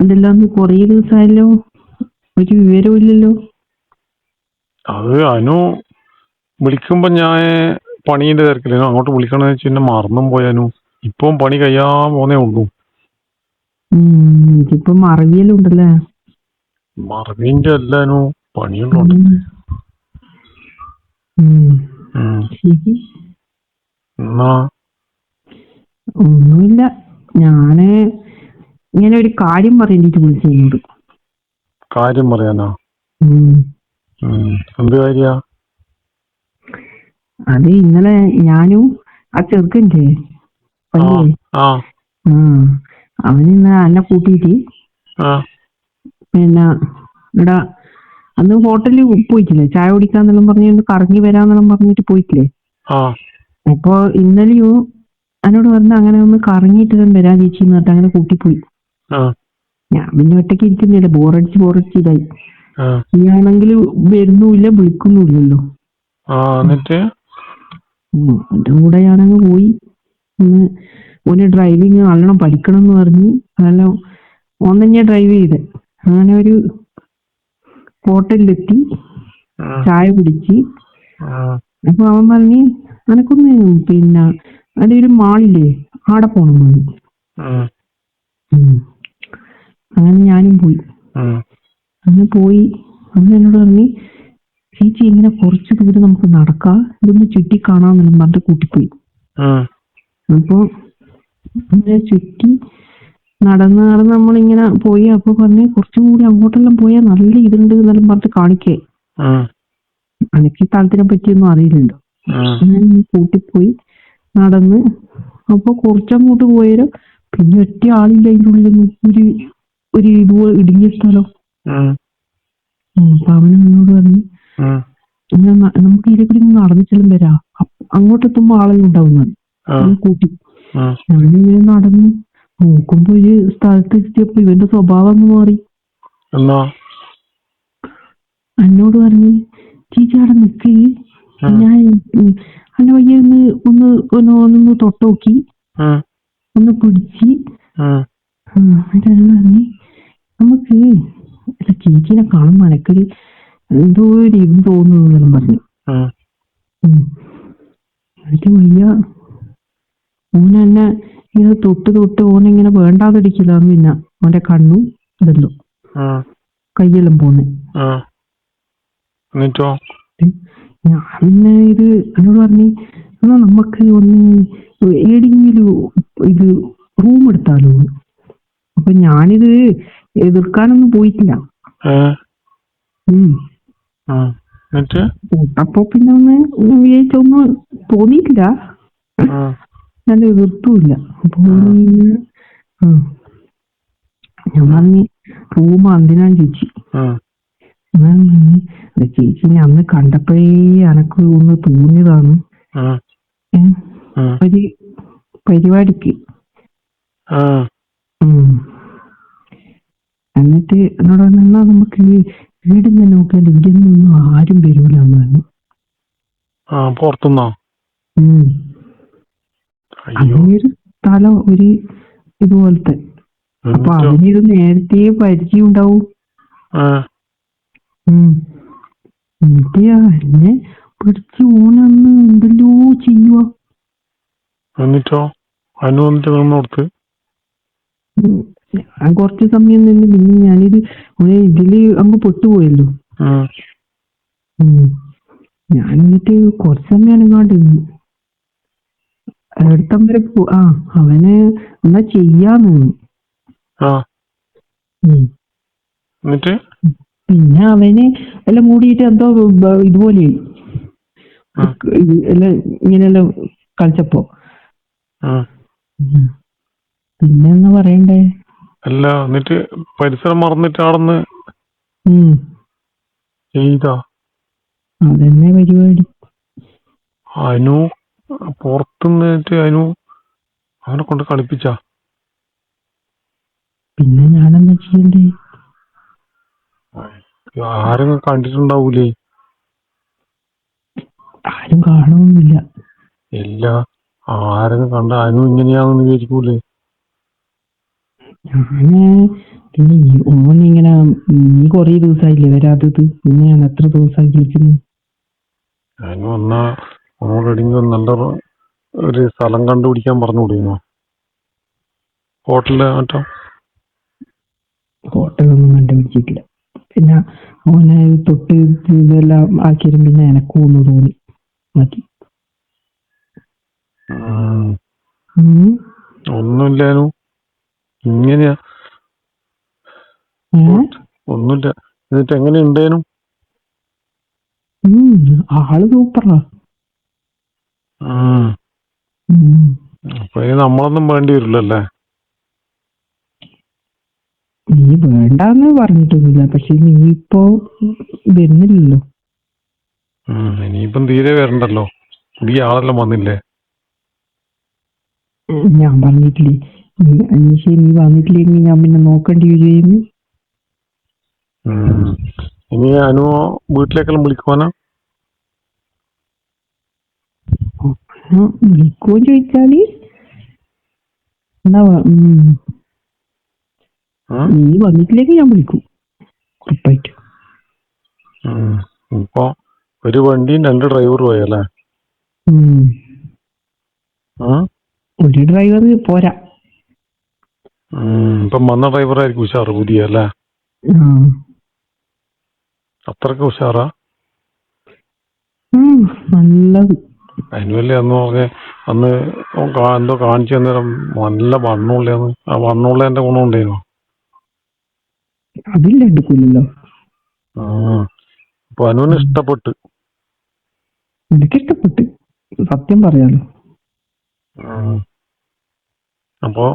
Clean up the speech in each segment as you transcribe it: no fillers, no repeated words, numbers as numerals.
എന്തെല്ലാം കൊറേ ദിവസമായല്ലോ, ഒരു വിവരവും ഇല്ലല്ലോ. അത് അനു വിളിക്കുമ്പോ ഞാൻ പണീന്റെ തിരക്കില്ല, അങ്ങോട്ട് വിളിക്കണമെന്ന് വെച്ച് പിന്നെ മറന്നും പോയാനു. ഇപ്പം പണി കഴിയാൻ പോന്നേ ഉള്ളൂ. ഇതിപ്പോ മറവിയെല്ലാം ഉണ്ടല്ലേ. മറവിന്റെ എല്ലാനും പണിയുള്ളോണ്ട്. ശരി. എന്നാ ഒന്നുമില്ല, ഞാന് ഇങ്ങനെ ഒരു കാര്യം പറയേണ്ടിട്ട് വിളിച്ചോട്. കാര്യം പറയാനാ? എന്ത് കാര്യ? അത് ഇന്നലെ ഞാനും ആ ചെറുക്കൻ്റെ പയ്യേ അവനിന്ന് എന്നെ കൂട്ടിയിട്ട് പിന്നെ ഇവിടെ അന്ന് ഹോട്ടലിൽ പോയിട്ടില്ലേ, ചായ കുടിക്കാന്നെല്ലാം പറഞ്ഞിട്ട് കറങ്ങി വരാന്നെല്ലാം പറഞ്ഞിട്ട് പോയിട്ടില്ലേ. അപ്പൊ ഇന്നലെയും എന്നോട് പറഞ്ഞ അങ്ങനെ ഒന്ന് കറങ്ങിയിട്ട് വരാ ചേച്ചി എന്ന് പറഞ്ഞിട്ട് അങ്ങനെ കൂട്ടിപ്പോയി. ഞാൻ പിന്നെ ഒറ്റയ്ക്ക് ഇരിക്കുന്നില്ല, ബോറടിച്ച് ഇതായി. നീയാണെങ്കിൽ വരുന്നുമില്ല വിളിക്കുന്നുമില്ലല്ലോ. എന്റെ കൂടെയാണെങ്കിൽ പോയി ഒന്ന് ഓന് ഡ്രൈവിങ് നല്ലോണം പഠിക്കണം എന്ന് പറഞ്ഞ് അതെല്ലാം ഓൻ തന്നെയാ ഡ്രൈവ് ചെയ്ത്. അങ്ങനെ ഒരു ഹോട്ടലിലെത്തി, ചായ കുടിച്ച്. അപ്പൊ അവൻ പറഞ്ഞ് എനക്കൊന്ന് പിന്നെ അവിടെ ഒരു മാളില്ലേ ആടെ പോണം പറഞ്ഞു. അങ്ങനെ ഞാനും പോയി. അങ്ങനെ പോയി അവൻ എന്നോട് പറഞ്ഞ് ചേച്ചി ഇങ്ങനെ കുറച്ച് ദൂരം നമുക്ക് നടക്കാം, ഇതൊന്ന് ചുറ്റി കാണാമെന്നെല്ലാം പറഞ്ഞിട്ട് കൂട്ടിപ്പോയി. അപ്പൊ ഇങ്ങനെ ചുറ്റി നടന്ന് നമ്മളിങ്ങനെ പോയി. അപ്പൊ പറഞ്ഞ് കുറച്ചും കൂടി അങ്ങോട്ടെല്ലാം പോയാൽ നല്ല ഇതുണ്ട് എന്നെല്ലാം പറഞ്ഞിട്ട് കാണിക്കേ. എനിക്ക് സ്ഥലത്തിനെ പറ്റിയൊന്നും അറിയില്ലല്ലോ. കൂട്ടിപ്പോയി നടന്ന്. അപ്പൊ കുറച്ചങ്ങോട്ട് പോയാലും പിന്നെ ഒറ്റ ആളില്ല അതിൻ്റെ ഉള്ളിൽ. ഒരു ഇതുപോലെ ഇടുങ്ങിയ സ്ഥലം. അപ്പൊ അവനോട് പറഞ്ഞു നമുക്ക് ഇതിലെക്കൂടി നടന്നിട്ടെല്ലാം വരാം, അങ്ങോട്ടെത്തുമ്പോ ആളെല്ലാം ഉണ്ടാവുന്നത് കൂട്ടി. ഞാനിങ്ങനെ നടന്നു നോക്കുമ്പോ ഒരു സ്ഥലത്ത് എത്തിയപ്പോ ഇവന്റെ സ്വഭാവം അങ്ങ് മാറി. എന്നോട് പറഞ്ഞ് ചേച്ചി അവിടെ നിക്ക്, ഞാൻ എന്റെ വയ്യ ഒന്ന് തൊട്ടോക്കി ഒന്ന് പിടിച്ച്. പറഞ്ഞ് നമുക്ക് ചേച്ചീനെ കാണുമ്പോ എനക്കൊരു എന്തോ ഒരു ഇത് തോന്നുന്നെല്ലാം പറഞ്ഞു. എനിക്ക് വയ്യ, ഓനെന്നെ ഇങ്ങനെ തൊട്ട് ഓനെങ്ങനെ വേണ്ടാതിരിക്കില്ല. പിന്നെ ഓന്റെ കണ്ണും ഇതല്ലോ കയ്യെല്ലാം പോന്നെ. ഞാൻ പിന്നെ ഇത് എന്നോട് പറഞ്ഞ് എന്നാ നമുക്ക് ഒന്ന് ഏതെങ്കിലും ഇത് റൂം എടുത്താലോ. അപ്പൊ ഞാനിത് എതിർക്കാനൊന്നും പോയിട്ടില്ല. അപ്പൊ പിന്നെ ഒന്ന് വിചാരിച്ചൊന്നും തോന്നിയിട്ടില്ല, ഞാൻ എതിർത്തുമില്ല. അപ്പൊ ഞാൻ പറഞ്ഞ് റൂം എന്തിനാന്ന് ചോദിച്ചു. ചേച്ചിനെ അന്ന് കണ്ടപ്പോഴേ എനക്ക് ഒന്ന് തോന്നിയതാണ് ഒരു പരിപാടിക്ക്. എന്നിട്ട് എന്നോട് പറഞ്ഞാ നമുക്ക് വീടിന്ന് നോക്കിയാൽ ഇവിടെ ഒന്നും ആരും വരൂല എന്ന് പറഞ്ഞു. അങ്ങനൊരു സ്ഥലം ഒരു ഇതുപോലത്തെ. അപ്പൊ അവനിത് നേരത്തെ പരിചയം ഉണ്ടാവും. എന്നിട്ട് എന്നെ പിടിച്ച് ഓനന്ന് എന്തെല്ലോ ചെയ്യുക. ഞാൻ കുറച്ച് സമയം നിന്ന് പിന്നെ ഞാനിത് ഇതില് അങ്ങ് പെട്ടുപോയല്ലോ. ഞാൻ എന്നിട്ട് കുറച്ച് സമയം അനങ്ങാണ്ട് നിന്നു. അടുത്തം വരെ അവന് എന്നാ ചെയ്യാന്ന്. പിന്നെ അവന് എല്ലാം മൂടിയിട്ട് എന്തോ ഇതുപോലെ എല്ലാം ഇങ്ങനെയെല്ലാം കളിച്ചപ്പോ പിന്നെ എന്നാ പറയണ്ടേ. അല്ല, എന്നിട്ട് പരിസരം മറന്നിട്ട് ആടന്ന് ചെയ്താ അതന്നെ പരിപാടി. അനു പുറത്തുനിന്നിട്ട് അനു അവനെ കൊണ്ട് കളിപ്പിച്ച. പിന്നെ ഞാനെന്താ ചെയ്യണ്ടേ? ആരും കണ്ടിട്ടുണ്ടാവൂലേ? ആരും കാണുന്നില്ല. ഇല്ല, ആരും കണ്ട അനു ഇങ്ങനെയാണെന്ന് വിചാരിക്കൂലേ? ഞാന് പിന്നെ ഓനിങ്ങനെ നീ കൊറേ ദിവസമായില്ലേ വരാത്തത്, പിന്നെ ഞാൻ എത്ര ദിവസമായി വിളിക്കുന്നു. അതിന് വന്നാ നമ്മളെവിടെയെങ്കിലും നല്ല ഒരു സ്ഥലം കണ്ടുപിടിക്കാൻ പറഞ്ഞു വിടുന്നു. ഹോട്ടലില് മറ്റോ ഹോട്ടലൊന്നും കണ്ടുപിടിച്ചിട്ടില്ല. പിന്നെ ഓനെ തൊട്ട് ഇതെല്ലാം ആക്കിയാലും പിന്നെ എനക്കും ഒന്ന് തോന്നി മതി. ഒന്നുമില്ലാനു ഇങ്ങനെയാ. ഒന്നുമില്ല. എന്നിട്ട് എങ്ങനെ ഉണ്ടേനു? ആള് സൂപ്പറാ. അപ്പൊ ഇനി നമ്മളൊന്നും വേണ്ടി വരില്ലല്ലേ? നീ വേണ്ടാന്ന് പറഞ്ഞിട്ടൊന്നുമില്ല, പക്ഷെ നീ ഇപ്പോ വരുന്നില്ലല്ലോ. ഇനിയിപ്പം തീരെ വരണ്ടല്ലോ, ഈ ആളെല്ലാം വന്നില്ലേ. ഞാൻ പറഞ്ഞിട്ടില്ലേ അനീഷേ, നീ വന്നിട്ടില്ലെങ്കിൽ ഞാൻ പിന്നെ നോക്കേണ്ടി വരുന്നു. ഇനി അനു വീട്ടിലേക്കെല്ലാം വിളിക്കുവാനാ? വിളിക്കുമോ ചോദിച്ചാല് എന്താ, നീ വന്നിട്ടില്ലെങ്കിൽ ഞാൻ വിളിക്കും ഉറപ്പായിട്ട്. ഇപ്പൊ ഒരു വണ്ടിയും 2 ഡ്രൈവറും ആയല്ലേ? ഒരു ഡ്രൈവർ പോരാ. ഇപ്പം വന്ന ഡ്രൈവറായിരിക്കും ഉഷാറ്, പുതിയ അല്ലേ? അത്രക്ക് ഉഷാറാ? നല്ലത്. അതിനുവല്ലേ അന്ന് പറഞ്ഞ അന്ന് എന്തോ കാണിച്ചു തന്നേരം നല്ല വണ്ണമുള്ളതെന്ന്. ആ വണ്ണമുള്ളതിന്റെ ഗുണം ഉണ്ടേനോ? അതില്ല, എടുക്കൂലല്ലോ. അപ്പൊ അനുവിന് ഇഷ്ടപ്പെട്ട്. എനിക്കിഷ്ടപ്പെട്ട്, സത്യം പറയാലോ. അപ്പൊ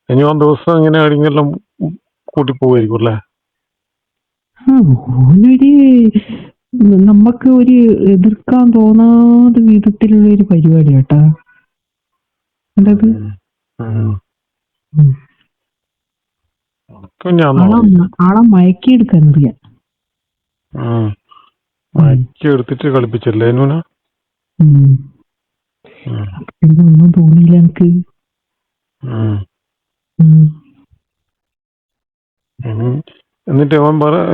ഇനി 1 ദിവസം ഇങ്ങനെ എവിടെയെങ്കിലും കൂട്ടി പോവായിരിക്കും അല്ലേ? ഓനൊരു നമുക്ക് ഒരു എതിർക്കാൻ തോന്നാത്ത വിധത്തിലുള്ള ഒരു പരിപാടി കേട്ടാ. എന്തത് ആളെ മയക്കിയെടുക്കാൻ അറിയാം. മയക്കി എടുത്തിട്ട് കളിപ്പിച്ചല്ലേ അനുവിനെ? പിന്നെ ഒന്നും തോന്നിയില്ല എനിക്ക്. എന്നിട്ട്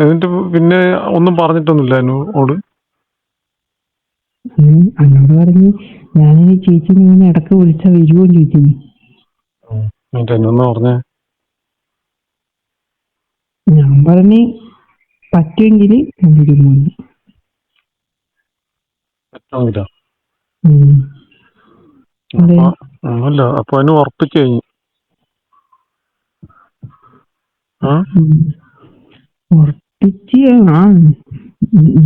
എന്നിട്ട് പിന്നെ ഒന്നും പറഞ്ഞിട്ടൊന്നുമില്ല അനുവോട്? എന്നോട് പറഞ്ഞ് ഞാനിനി ചേച്ചി ഇങ്ങനെ ഇടക്ക് വിളിച്ചാ വരുമോ ചോദിച്ചു. എന്നിട്ട് എന്നൊന്ന് പറഞ്ഞേ? ഞാൻ പറഞ്ഞ് പറ്റുമെങ്കിൽ ഞാൻ വരുമോ. അല്ല, അപ്പൊ അതിന് ഉറപ്പിച്ചു കഴിഞ്ഞു. ഉറപ്പിച്ച്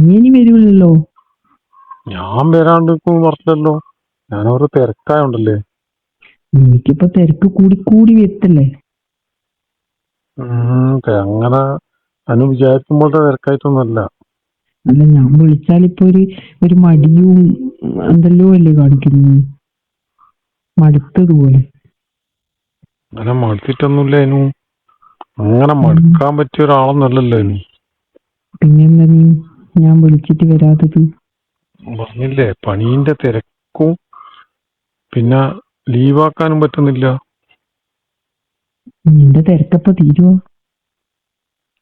നീ ഇനി വരുമല്ലോ. ഞാൻ വരാണ്ട് പറഞ്ഞല്ലോ, ഞാൻ ഓരോ തിരക്കായോണ്ടല്ലേ. എനിക്കിപ്പോ തിരക്ക് കൂടി വരത്തല്ലേ. അങ്ങനെ അനു വിചാരിക്കുമ്പോഴത്തെ തിരക്കായിട്ടൊന്നുമല്ല. അല്ല, ഞാൻ വിളിച്ചാലിപ്പോ ഒരു മടിയും എന്തെല്ലോ അല്ലേ കാണിക്കുന്നു, മടുത്തതുപോലെ. അങ്ങനെ മടുത്തിട്ടൊന്നുമില്ല അനു. അങ്ങനെ മടുക്കാൻ പറ്റിയ ഒരാളൊന്നല്ലല്ലോ അനു. പിന്നെന്താ നീ ഞാൻ വിളിച്ചിട്ട് വരാത്തത്? പറഞ്ഞില്ലേ, പണീന്റെ തിരക്കും, പിന്നെ ലീവാക്കാനും പറ്റുന്നില്ല. നിന്റെ തിരക്കപ്പ തീരുവോ?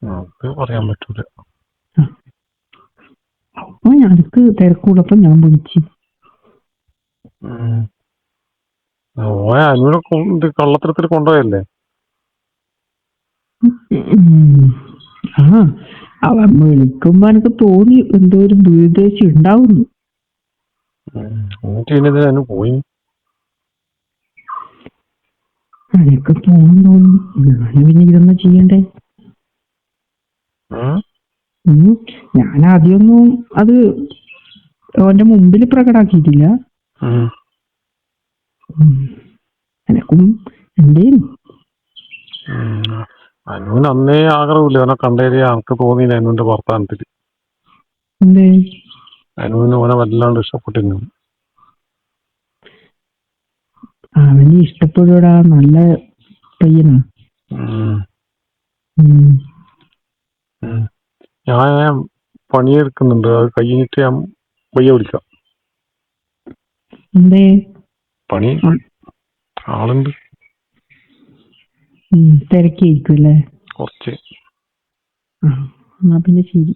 അത് പറയാൻ പറ്റൂല. അപ്പൊ ഞങ്ങൾക്ക് തിരക്കുള്ളപ്പോ ഞാൻ വിളിച്ചു. അനുവിനെ കള്ളത്തരത്തിൽ കൊണ്ടുപോയല്ലേ? അവൻ വിളിക്കുമ്പോ എനിക്ക് തോന്നി എന്തോ ഒരു ദുരുദ്ദേശം ഉണ്ടാവുന്നു. അനു പോയി. എനിക്ക് പോകാൻ തോന്നി. ഞാൻ പിന്നെ ഇതൊന്നും ചെയ്യണ്ടേ. ഞാൻ ആദ്യമൊന്നും അത് അവന്റെ മുമ്പിൽ പ്രകടാക്കിയിട്ടില്ല. എനക്കും എന്തേലും അനുവിന് അന്നേ ആഗ്രഹമില്ല അവനെ കണ്ടേരി. എനിക്ക് തോന്നിയില്ല അനുവിന്റെ വർത്താനത്തില്. എന്തേ? അനുവിന് അവനെ വല്ലാണ്ട് ഇഷ്ടപ്പെട്ടിരുന്നു. അവന് ഇഷ്ടപ്പെടാ, നല്ല പയ്യനാ. ഞാൻ പണിയെടുക്കുന്നുണ്ട്, അത് കഴിഞ്ഞിട്ട് ഞാൻ പയ്യെ വിളിക്കാം. എന്തേ? പണി ആളുണ്ട്. തിരക്കായിരിക്കും അല്ലേ? കുറച്ച്. ആ എന്നാ പിന്നെ ശരി.